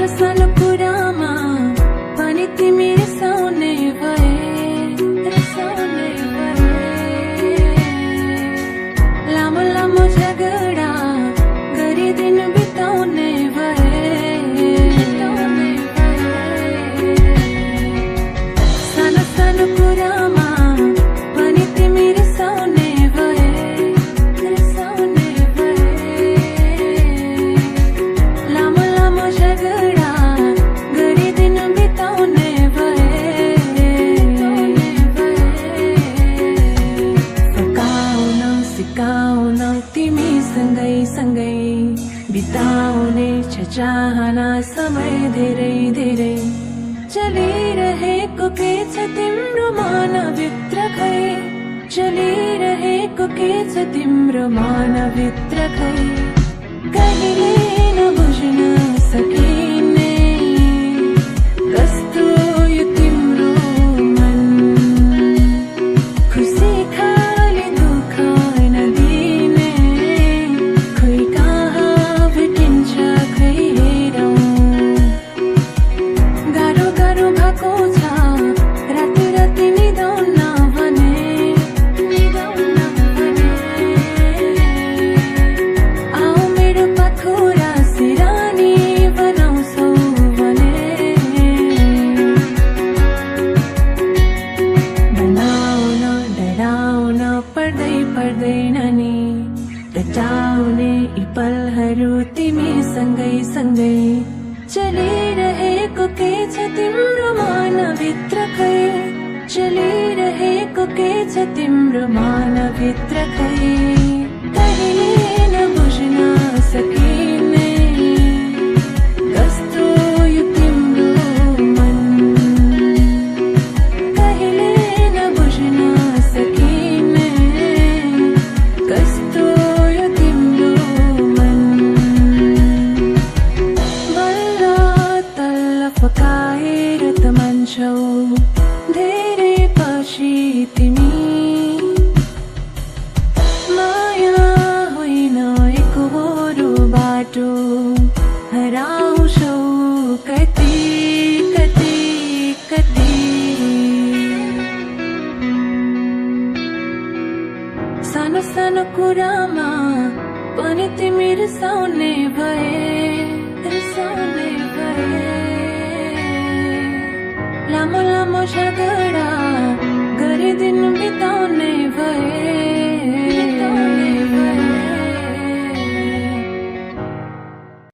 सानो सानो कुरामा पनि तिमी रिसाउने भए, रिसाउने भए। लामो लामो झगडा गरी दिन बिताउने भए, बिताउने भए। सानो सानो कुरामा पनि तिमी रिसाउने भए, रिसाउने भए। लामो लामो झगडा गरी दिन बिताउने भए, फकाउन सिकाउन तिमी सँगै सँगै बिताउने छ चाहना समय धेरै धेरै। चलिरहेको के छ तिम्रो मनभित्र खै, चलिरहेको के छ तिम्रो मनभित्र खै। कहिले नबुझ्न सकिने कस्तो यो तिम्रो मन, खुसी खाली दुःख नदिने। खोइ कहाँ भेटिन्छ खै हेरौँ, गाह्रो गाह्रो भएको छ राति राति निदाउन भने, निदाउन भने। आऊ मेरो पाखुरा सिरानी बनाउँछौ भने, बनाउन डराउन पर्दैन नि। रटाउने यी पलहरू तिमी सँगै सँगै। चलिरहेको के छ तिम्रो मनभित्र खै, चलिरहेको के छ तिम्रो मनभित्र खै। कहिले नबुझ्न सकिने कस्तो यो तिम्रो मन, कहिले नबुझ्न सकिने कस्तो यो तिम्रो मन। बल्ल तल्ल फकाएर त मान्छौ धेरै पछि तिमी। माया होइन एकहोरो बाटो हराउँछौ कति कति कति। सानो सानो कुरामा पनि तिमी रिसाउने भए, रिसाउने भए। लामो लामो झगडा